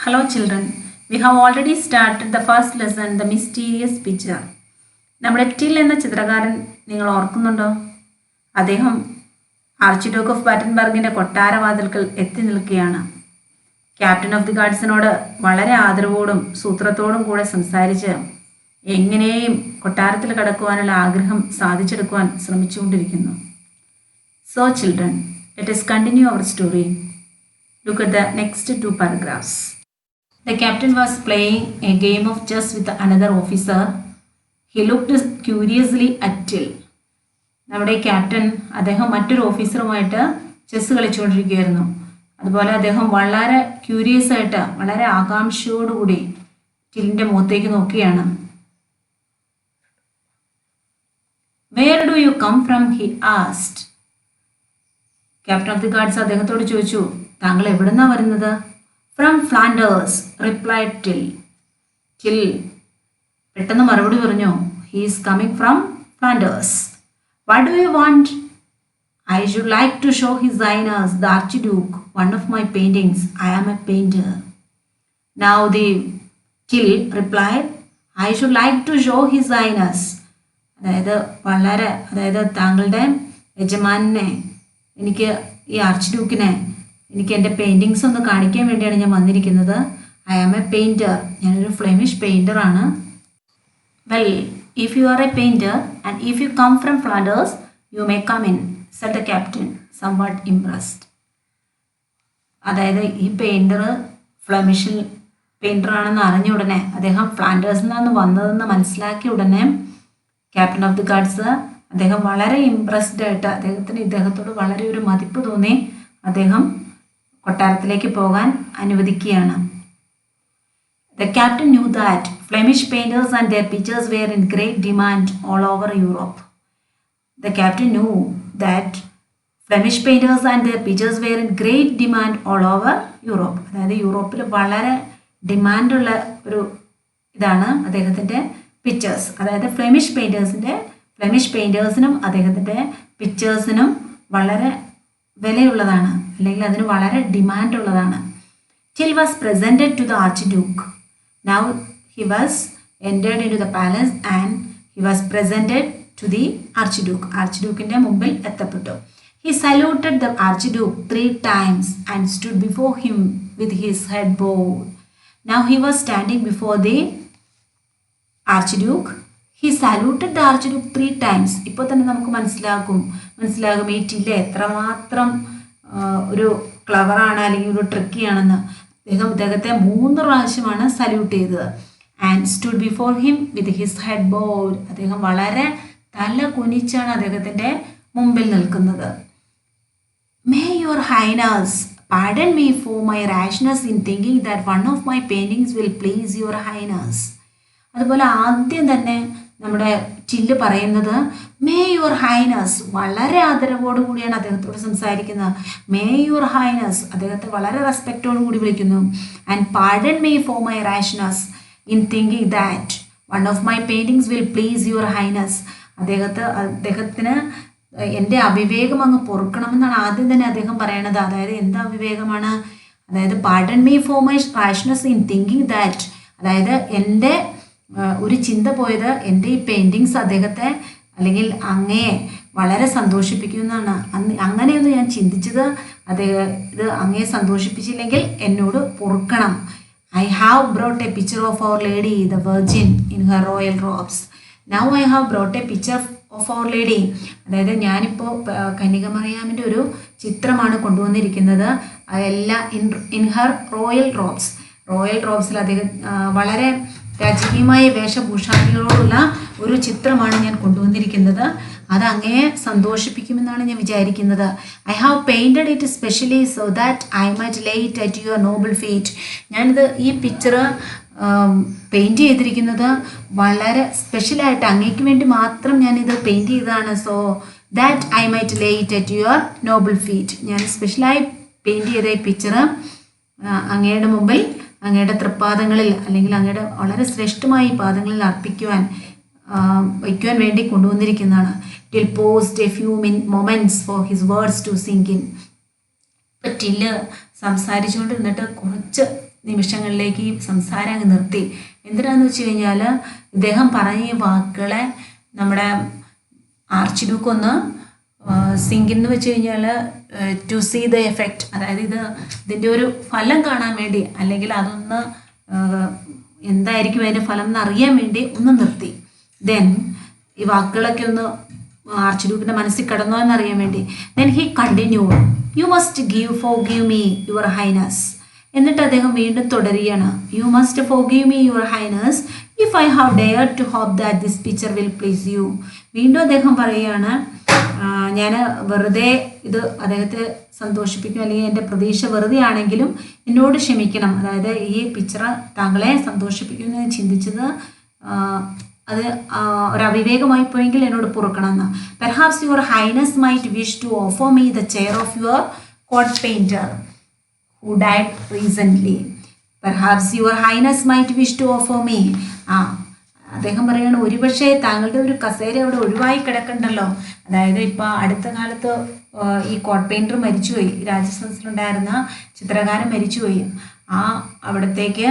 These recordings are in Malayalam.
Hello children, we have already started the first lesson, The Mysterious Picture. നമ്മുടെ ടിൽ എന്ന ചിത്രകാരൻ നിങ്ങൾ ഓർക്കുന്നുണ്ടോ? അദ്ദേഹം ആർച്ച് ഡ്യൂക്ക് ഓഫ് ബാറ്റൻബർഗിൻ്റെ കൊട്ടാരവാതിൽക്കൽ എത്തി നിൽക്കുകയാണ്. ക്യാപ്റ്റൻ ഓഫ് ദി ഗാർഡ്സിനോട് വളരെ ആദരവോടും സൂത്രത്തോടും കൂടെ സംസാരിച്ച് എങ്ങനെയും കൊട്ടാരത്തിൽ കടക്കുവാനുള്ള ആഗ്രഹം സാധിച്ചെടുക്കുവാൻ ശ്രമിച്ചുകൊണ്ടിരിക്കുന്നു. So children, let us continue our story. Look at the next two paragraphs. The captain was playing a game of chess with another officer. He looked curiously at Till. നമ്മുടെ ക്യാപ്റ്റൻ അദ്ദേഹം മറ്റൊരു ഓഫീസറുമായിട്ട് ചെസ് കളിച്ചുകൊണ്ടിരിക്കുകയായിരുന്നു. അതുപോലെ അദ്ദേഹം വളരെ ക്യൂരിയസ് ആയിട്ട് വളരെ ആകാംക്ഷയോടുകൂടി ടില്ലിൻ്റെ മുഖത്തേക്ക് നോക്കുകയാണ്. Where do you come from? He asked. Captain of the guards അദ്ദേഹത്തോട് ചോദിച്ചു, താങ്കൾ എവിടെ നിന്നാണ് വരുന്നത്? From Flanders, replied Till. Till പെട്ടെന്ന് മറുപടി പറഞ്ഞു, he is coming from Flanders. What do you want? I should like to show his highness the archduke one of my paintings. I am a painter. Now the Till replied, I should like to show his highness. അതായത് താങ്കളുടെ യജമാനെ എനിക്ക് ഈ ആർച്ച് ഡ്യൂക്കിനെ എനിക്ക് എൻ്റെ പെയിൻറ്റിങ്സ് ഒന്ന് കാണിക്കാൻ വേണ്ടിയാണ് ഞാൻ വന്നിരിക്കുന്നത്. I am a painter. ഞാനൊരു ഫ്ലെമിഷ് പെയിൻറ്ററാണ്. Well, if you are a painter and if you come from Flanders you may come in, said the captain somewhat impressed. അതായത് ഈ പെയിൻറ്റർ ഫ്ലെമിഷിൽ പെയിൻറ്ററാണെന്ന് അറിഞ്ഞ ഉടനെ, അദ്ദേഹം ഫ്ലാൻഡേഴ്സിൽ നിന്നാണ് വന്നതെന്ന് മനസ്സിലാക്കിയ ഉടനെ ക്യാപ്റ്റൻ ഓഫ് ദി ഗാർഡ്സ് അദ്ദേഹം വളരെ ഇംപ്രസ്ഡ് ആയിട്ട് ഇദ്ദേഹത്തോട് വളരെ ഒരു മതിപ്പ് തോന്നി അദ്ദേഹം കൊട്ടാരത്തിലേക്ക് പോകാൻ അനുവദിക്കുകയാണ്. The captain knew that Flemish painters and their pictures were in great demand all over Europe. The captain knew that Flemish painters and their pictures were in great demand all over Europe. അതായത് യൂറോപ്പിൽ വളരെ ഡിമാൻഡുള്ള ഒരു ഇതാണ് അദ്ദേഹത്തിൻ്റെ പിക്ചേഴ്സ്. അതായത് ഫ്ലെമിഷ് പെയിൻറ്റേഴ്സിനും അദ്ദേഹത്തിൻ്റെ പിക്ചേഴ്സിനും വളരെ വിലയുള്ളതാണ്, അല്ലെങ്കിൽ അതിന് വളരെ ഡിമാൻഡുള്ളതാണ്. Till was presented to the Archduke. Now he was entered into the palace and he was presented to the Archduke. Archdukeന്റെ മുമ്പിൽ എത്തപ്പെട്ടു. He saluted the Archduke 3 times and stood before him with his head bowed. Now he was standing before the Archduke. He saluted the Archduke 3 times. ഇപ്പോൾ തന്നെ നമുക്ക് മനസ്സിലാകും ഈ ടില്ല് എത്രമാത്രം ഒരു ക്ലവറാണ് അല്ലെങ്കിൽ ഒരു ട്രിക്കിയാണെന്ന്. അദ്ദേഹത്തെ 3 പ്രാവശ്യമാണ് സല്യൂട്ട് ചെയ്തത്. And stood before him with his head board. അദ്ദേഹം വളരെ തല കുനിച്ചാണ് അദ്ദേഹത്തിൻ്റെ മുമ്പിൽ നിൽക്കുന്നത്. May your highness pardon me for my rashness in thinking that one of my paintings will please your highness. അതുപോലെ ആദ്യം തന്നെ നമ്മുടെ ടില്ല് പറയുന്നത് മേ യുവർ ഹൈനസ്, വളരെ ആദരവോടു കൂടിയാണ് അദ്ദേഹത്തോട് സംസാരിക്കുന്നത്. മേ യുവർ ഹൈനസ്, അദ്ദേഹത്തെ വളരെ റെസ്പെക്റ്റോടു കൂടി വിളിക്കുന്നു. And pardon me for my rashness in thinking that one of my paintings will please your highness. അദ്ദേഹത്തിന് എൻ്റെ അവിവേകം അങ്ങ് പൊറുക്കണമെന്നാണ് ആദ്യം തന്നെ അദ്ദേഹം പറയണത്. അതായത് എന്താ അവിവേകമാണ്? അതായത് pardon me for my rashness in thinking that, അതായത് എൻ്റെ ഒരു ചിന്ത പോയത് എൻ്റെ ഈ പെയിൻറ്റിങ്സ് അദ്ദേഹത്തെ അല്ലെങ്കിൽ അങ്ങയെ വളരെ സന്തോഷിപ്പിക്കുമെന്നാണ്. അങ്ങനെയൊന്നും ഞാൻ ചിന്തിച്ചത്. ഇത് അങ്ങയെ സന്തോഷിപ്പിച്ചില്ലെങ്കിൽ എന്നോട് പൊറുക്കണം. I have brought a picture of our lady the virgin in her royal robes. Now I have brought a picture of our lady. അതായത് ഞാനിപ്പോൾ കന്യകമറിയാമിൻ്റെ ഒരു ചിത്രമാണ് കൊണ്ടുവന്നിരിക്കുന്നത്. എല്ലാം ഇൻ ഹർ റോയൽ റോബ്സ്. റോയൽ റോബ്സിൽ അദ്ദേഹം വളരെ രാജകീയമായ വേഷഭൂഷാദികളോടുള്ള ഒരു ചിത്രമാണ് ഞാൻ കൊണ്ടുവന്നിരിക്കുന്നത്. അത് അങ്ങയെ സന്തോഷിപ്പിക്കുമെന്നാണ് ഞാൻ വിചാരിക്കുന്നത്. I have painted it specially so that I might Leh it at your Noble feet. ഞാനിത് ഈ പിക്ചർ പെയിൻറ്റ് ചെയ്തിരിക്കുന്നത് വളരെ സ്പെഷ്യലായിട്ട് അങ്ങേക്ക് വേണ്ടി മാത്രം ഞാനിത് പെയിൻറ്റ് ചെയ്തതാണ്. So that I might Leh it at your Noble feet. ഞാൻ സ്പെഷ്യലായി പെയിൻറ്റ് ചെയ്ത ഈ പിക്ചർ അങ്ങയുടെ മുമ്പിൽ, അങ്ങയുടെ തൃപ്പാദങ്ങളിൽ അല്ലെങ്കിൽ അങ്ങയുടെ വളരെ ശ്രേഷ്ഠമായ പാദങ്ങളിൽ വയ്ക്കുവാൻ വേണ്ടി കൊണ്ടുവന്നിരിക്കുന്നതാണ്. Till paused a few moments for his words to sink in. Till സംസാരിച്ചുകൊണ്ടിരുന്നിട്ട് കുറച്ച് നിമിഷങ്ങളിലേക്ക് ഈ സംസാരം അങ്ങ് നിർത്തി. എന്തിനാന്ന് വെച്ച് കഴിഞ്ഞാൽ ഇദ്ദേഹം പറഞ്ഞ ഈ വാക്കുകളെ നമ്മുടെ ആർച്ച് ഡ്യൂക്ക് ഒന്ന് സിങ്കിന്ന് വെച്ച് കഴിഞ്ഞാൽ ടു സീ ദ എഫക്റ്റ്, അതായത് ഇതിൻ്റെ ഒരു ഫലം കാണാൻ വേണ്ടി, അല്ലെങ്കിൽ അതൊന്ന് എന്തായിരിക്കും അതിൻ്റെ ഫലം എന്നറിയാൻ വേണ്ടി ഒന്ന് നിർത്തി. ദെൻ ഈ വാക്കുകളൊക്കെ ഒന്ന് ആർച്ച് ഡ്യൂക്കിൻ്റെ മനസ്സിൽ കിടന്നോ എന്നറിയാൻ വേണ്ടി then he continue, you must forgive me your highness. എന്നിട്ട് അദ്ദേഹം വീണ്ടും തുടരുകയാണ്, you must forgive me your highness if I have dared to hope that this picture will please you. വീണ്ടും അദ്ദേഹം പറയുകയാണ്, ഞാൻ വെറുതെ ഇത് അദ്ദേഹത്തെ സന്തോഷിപ്പിക്കും, അല്ലെങ്കിൽ എൻ്റെ പ്രതീക്ഷ വെറുതെ ആണെങ്കിലും എന്നോട് ക്ഷമിക്കണം. അതായത് ഈ പിക്ചർ താങ്കളെ സന്തോഷിപ്പിക്കുമെന്ന് ഞാൻ ചിന്തിച്ചത് അത് ഒരു അവിവേകമായി പോയെങ്കിൽ എന്നോട് പൊറുക്കണമെന്ന്. Perhaps your highness might wish to offer me the chair of your court painter who died recently. Perhaps your highness might wish to offer me. അദ്ദേഹം പറയുകയാണ്, ഒരുപക്ഷെ താങ്കളുടെ ഒരു കസേര അവിടെ ഒഴിവായി കിടക്കണ്ടല്ലോ. അതായത് ഇപ്പോൾ അടുത്ത കാലത്ത് ഈ കോട്ട് പെയിൻറ്റർ മരിച്ചുപോയി, രാജസ്ഥാനിലുണ്ടായിരുന്ന ചിത്രകാരൻ മരിച്ചുപോയി. അവിടത്തേക്ക്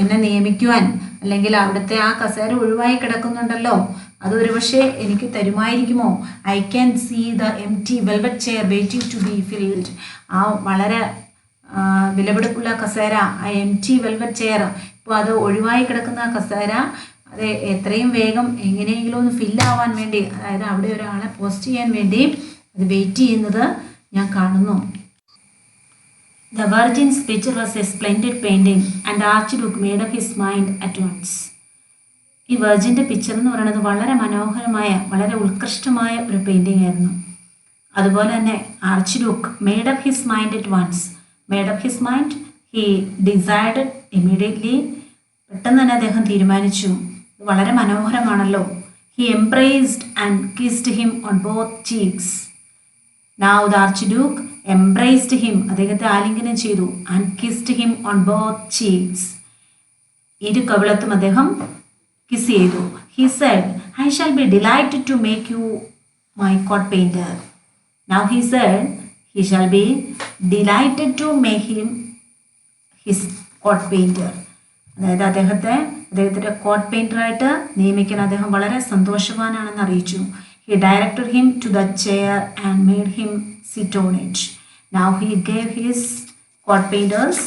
എന്നെ നിയമിക്കുവാൻ, അല്ലെങ്കിൽ അവിടുത്തെ ആ കസേര ഒഴിവായി കിടക്കുന്നുണ്ടല്ലോ, അത് ഒരുപക്ഷെ എനിക്ക് തരുമായിരിക്കുമോ? I can see the empty velvet chair waiting to be filled. ആ വളരെ വിലപിടിപ്പുള്ള കസേര, ആ എംപ്റ്റി വെൽവെറ്റ് ചെയർ, ഇപ്പോൾ അത് ഒഴിവായി കിടക്കുന്ന ആ കസേര അത് എത്രയും വേഗം എങ്ങനെയെങ്കിലും ഒന്ന് ഫില്ലാവാൻ വേണ്ടി, അതായത് അവിടെ ഒരാളെ പോസ്റ്റ് ചെയ്യാൻ വേണ്ടി അത് വെയിറ്റ് ചെയ്യുന്നത് ഞാൻ കാണുന്നു. The Virgin's picture was a splendid painting and the Archduke made up his mind at once. ഈ വെർജിൻ്റെ പിക്ചർ എന്ന് പറയുന്നത് വളരെ മനോഹരമായ, വളരെ ഉത്കൃഷ്ടമായ ഒരു പെയിൻറ്റിംഗ് ആയിരുന്നു. അതുപോലെ തന്നെ archduke made up his mind at once. Made up his mind, he decide immediately, പെട്ടെന്ന് തന്നെ അദ്ദേഹം തീരുമാനിച്ചു. വളരെ മനോഹരമാണല്ലോ. He embraced and kissed him on both cheeks. Now the Archduke embraced him, അദ്ദേഹത്തെ ആലിംഗനം ചെയ്തു, and kissed him on both cheeks. ഇരു കവിളത്തും അദ്ദേഹം കിസ് ചെയ്തു. He said, I shall be delighted to make you my court painter. Now he said, he shall be delighted to make him his court painter. അതായത് അദ്ദേഹത്തിൻ്റെ കോട്ട് പെയിൻറ്ററായിട്ട് നിയമിക്കാൻ അദ്ദേഹം വളരെ സന്തോഷവാനാണെന്ന് അറിയിച്ചു. He directed him to the chair and made him sit on it. Now he gave his court painter's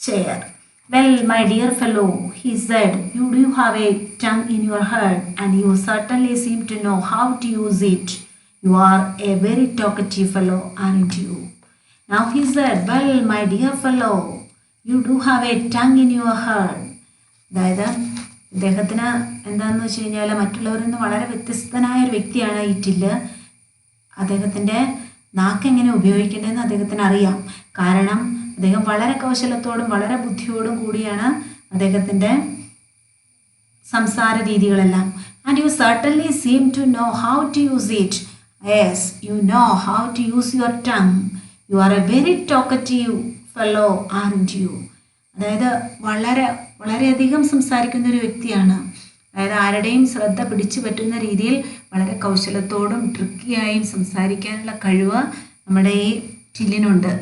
chair. Well, my dear fellow, he said, you do have a tongue in your head and you certainly seem to know how to use it. You are a very talkative fellow, aren't you? Now he said, well, my dear fellow, you do have a tongue in your head. അതായത് അദ്ദേഹത്തിന് എന്താണെന്ന് വെച്ച് കഴിഞ്ഞാൽ മറ്റുള്ളവരിൽ നിന്ന് വളരെ വ്യത്യസ്തനായ ഒരു വ്യക്തിയാണ് ഈ ടില്ല്. അദ്ദേഹത്തിൻ്റെ നാക്കെങ്ങനെ ഉപയോഗിക്കേണ്ടതെന്ന് അദ്ദേഹത്തിന് അറിയാം. കാരണം അദ്ദേഹം വളരെ കൗശലത്തോടും വളരെ ബുദ്ധിയോടും കൂടിയാണ് അദ്ദേഹത്തിൻ്റെ സംസാര രീതികളെല്ലാം. And you certainly seem to know how to use it. Yes, you know how to use your tongue. You are a very talkative fellow, aren't you. അതായത് വളരെയധികം സംസാരിക്കുന്ന ഒരു വ്യക്തിയാണ്. അതായത് ആരുടെയും ശ്രദ്ധ പിടിച്ചു പറ്റുന്ന രീതിയിൽ വളരെ കൗശലത്തോടും ട്രിക്കിയായും സംസാരിക്കാനുള്ള കഴിവ് നമ്മുടെ ഈ ടില്ലിനുണ്ട്.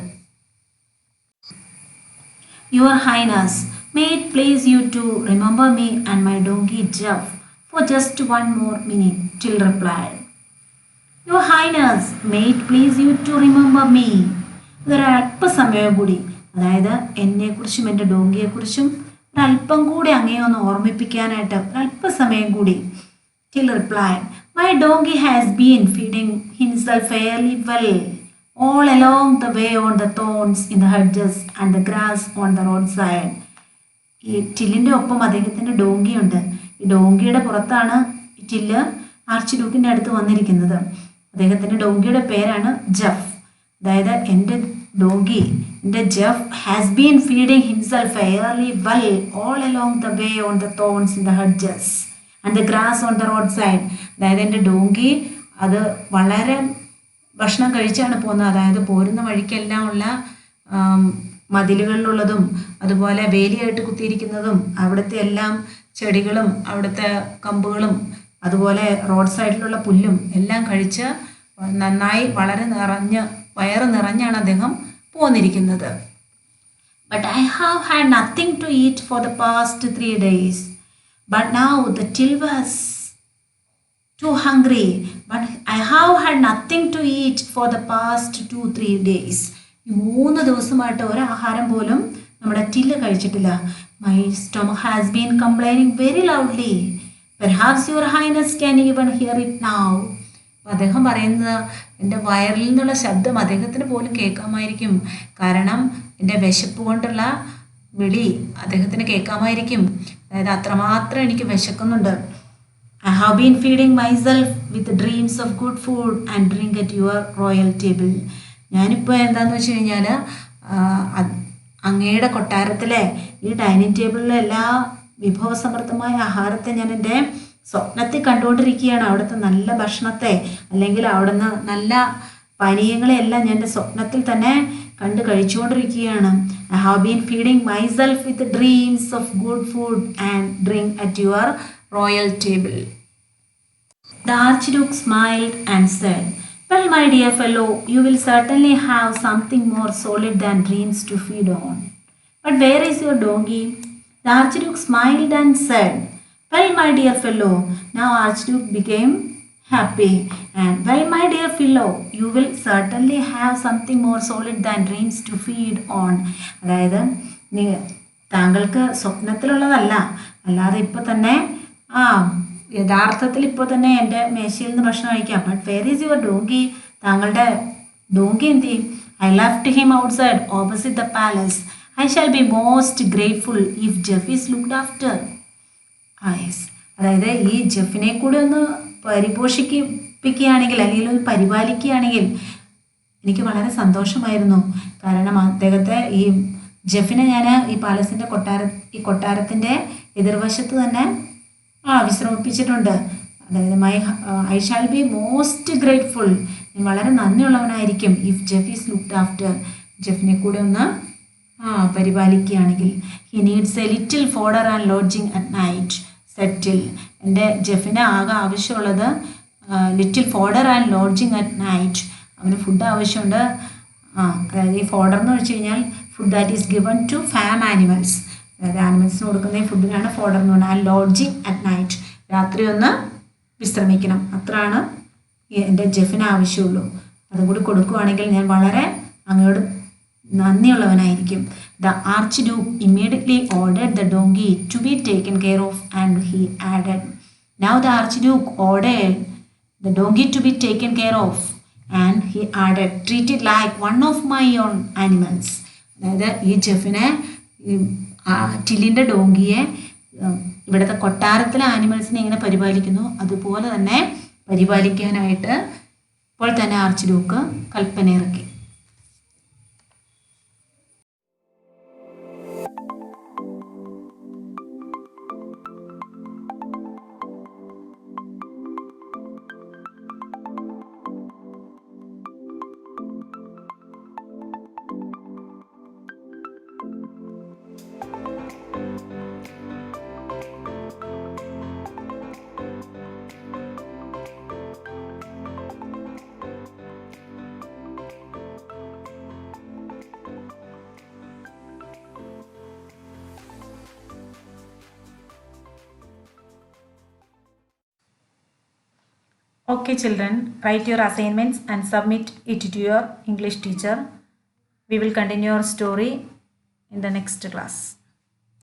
Your highness, may it please you to remember me and my donkey Jeff for just one more minute. Till replied, Your Highness, may it please you to remember me. ഇതൊരല്പസമയം കൂടി, അതായത് എന്നെക്കുറിച്ചും എൻ്റെ ഡോങ്കിയെക്കുറിച്ചും ഒരല്പം കൂടി അങ്ങേ ഒന്ന് ഓർമ്മിപ്പിക്കാനായിട്ട് ഒരല്പസമയം കൂടി. Till replied, My donkey has been feeding himself fairly well all along the way on the thorns in the hedges and the grass on the roadside. ഈ ടില്ലിൻ്റെ ഒപ്പം അദ്ദേഹത്തിൻ്റെ ഡോങ്കിയുണ്ട്. ഈ ഡോങ്കിയുടെ പുറത്താണ് ഈ ടില്ല് ആർച്ച് ഡ്യൂക്കിൻ്റെ അടുത്ത് വന്നിരിക്കുന്നത്. അദ്ദേഹത്തിൻ്റെ ഡോങ്കിയുടെ പേരാണ് ജഫ്. അതായത് എൻ്റെ ഡോങ്കി, എൻ്റെ Jeff has been feeding himself fairly well all along the way on the thorns in the hedges and the grass on the road side. അതായത് എൻ്റെ ഡോങ്കി അത് വളരെ ഭക്ഷണം കഴിച്ചാണ് പോകുന്നത്. അതായത് പോരുന്ന വഴിക്കെല്ലാം ഉള്ള മതിലുകളിലുള്ളതും അതുപോലെ വേലിയായിട്ട് കുത്തിയിരിക്കുന്നതും അവിടുത്തെ എല്ലാം ചെടികളും അവിടുത്തെ കമ്പുകളും അതുപോലെ റോഡ് സൈഡിലുള്ള പുല്ലും എല്ലാം കഴിച്ച് നന്നായി വളരെ വയറ് നിറഞ്ഞാണ് അദ്ദേഹം പോന്നിരിക്കുന്നത്. But I have had nothing to eat for the past 3 days. But now the till was too hungry. But I have had nothing to eat for the past 2-3 days. ഈ 3 ദിവസമായിട്ട് ഒരു ആഹാരം പോലും നമ്മുടെ ടില്ല് കഴിച്ചിട്ടില്ല. My stomach has been complaining very loudly. Perhaps your highness can even hear it now. അദ്ദേഹം പറയുന്നത് എൻ്റെ വയറിൽ നിന്നുള്ള ശബ്ദം അദ്ദേഹത്തിന് പോലും കേൾക്കാമായിരിക്കും. കാരണം എൻ്റെ വിശപ്പ് കൊണ്ടുള്ള വിളി അദ്ദേഹത്തിന് കേൾക്കാമായിരിക്കും. അതായത് അത്രമാത്രം എനിക്ക് വിശക്കുന്നുണ്ട്. I have been feeding myself with dreams of good food and drink at your royal table. ഞാനിപ്പോൾ എന്താണെന്ന് വെച്ച് കഴിഞ്ഞാൽ അങ്ങയുടെ കൊട്ടാരത്തിലെ ഈ ഡൈനിങ് ടേബിളിലെ എല്ലാ വിഭവസമൃദ്ധമായ ആഹാരത്തെ ഞാൻ എൻ്റെ സ്വപ്നത്തിൽ കണ്ടുകൊണ്ടിരിക്കുകയാണ്. അവിടുത്തെ നല്ല ഭക്ഷണത്തെ അല്ലെങ്കിൽ അവിടുന്ന് നല്ല പാനീയങ്ങളെയെല്ലാം ഞാൻ എൻ്റെ സ്വപ്നത്തിൽ തന്നെ കണ്ട് കഴിച്ചുകൊണ്ടിരിക്കുകയാണ്. I have been feeding myself with dreams of good food and drink at your royal table. The Archduke smiled and said, "Well, my dear fellow, you will certainly have something more solid than dreams to feed on. But where is your donkey?" The Archduke smiled and said, "Well, my dear fellow," now Archduke became happy, and "well, my dear fellow, you will certainly have something more solid than dreams to feed on." അതായത് താങ്കൾക്ക് സ്വപ്നത്തിലുള്ളതല്ല, അല്ലാതെ ഇപ്പോൾ തന്നെ യഥാർത്ഥത്തിൽ ഇപ്പോൾ തന്നെ എൻ്റെ മേശയിൽ നിന്ന് ഭക്ഷണം കഴിക്കാം. But where is your donkey? താങ്കളുടെ ഡോങ്കി എന്ത് ചെയ്യും? I left him outside opposite the palace. I shall be most grateful if Jeff is looked after. Yes. അതായത് ഈ ജെഫിനെ കൂടെ ഒന്ന് പരിപോഷിപ്പിക്കുകയാണെങ്കിൽ അല്ലെങ്കിൽ ഒന്ന് പരിപാലിക്കുകയാണെങ്കിൽ എനിക്ക് വളരെ സന്തോഷമായിരുന്നു. കാരണം അദ്ദേഹത്തെ ഈ ജെഫിനെ ഞാൻ ഈ പാലസിൻ്റെ കൊട്ടാരത്തിൻ്റെ എതിർവശത്ത് തന്നെ വിശ്രമിപ്പിച്ചിട്ടുണ്ട്. അതായത് I shall be most grateful, ഞാൻ വളരെ നന്ദിയുള്ളവനായിരിക്കും if Jeff is looked after, ജെഫിനെ കൂടെ ഒന്ന് പരിപാലിക്കുകയാണെങ്കിൽ. He needs a little fodder and lodging at night settle. എൻ്റെ ജെഫിന് ആകെ ആവശ്യമുള്ളത് little fodder and lodging at night. അവന് ഫുഡ് ആവശ്യമുണ്ട്. അതായത് ഈ ഫോഡർ എന്ന് വെച്ച് കഴിഞ്ഞാൽ food that is given to farm animals, അതായത് ആനിമൽസിന് കൊടുക്കുന്ന ഈ ഫുഡിനാണ് ഫോഡർ എന്ന് പറയുന്നത്. ആ ലോഡ്ജിങ് അറ്റ് നൈറ്റ്, രാത്രി ഒന്ന് വിശ്രമിക്കണം, അത്രയാണ് എൻ്റെ ജെഫിന് ആവശ്യമുള്ളൂ. അതും കൂടി കൊടുക്കുകയാണെങ്കിൽ ഞാൻ വളരെ അങ്ങയോട് നന്ദിയുള്ളവനായിരിക്കും. The Archduke immediately ordered the donkey to be taken care of, and he added, now the Archduke ordered the donkey to be taken care of, and he added, treat it like one of my own animals. അതായത് ഈ ജെഫിനെ ടില്ലിൻ്റെ ഡോങ്കിയെ ഇവിടുത്തെ കൊട്ടാരത്തിലെ ആനിമൽസിനെ എങ്ങനെ പരിപാലിക്കുന്നു അതുപോലെ തന്നെ പരിപാലിക്കാനായിട്ട് ഇപ്പോൾ തന്നെ ആർച്ച്ഡ്യൂക്ക് കൽപ്പന ഇറക്കി. Okay children, write your assignments and submit it to your English teacher. We will continue our story in the next class.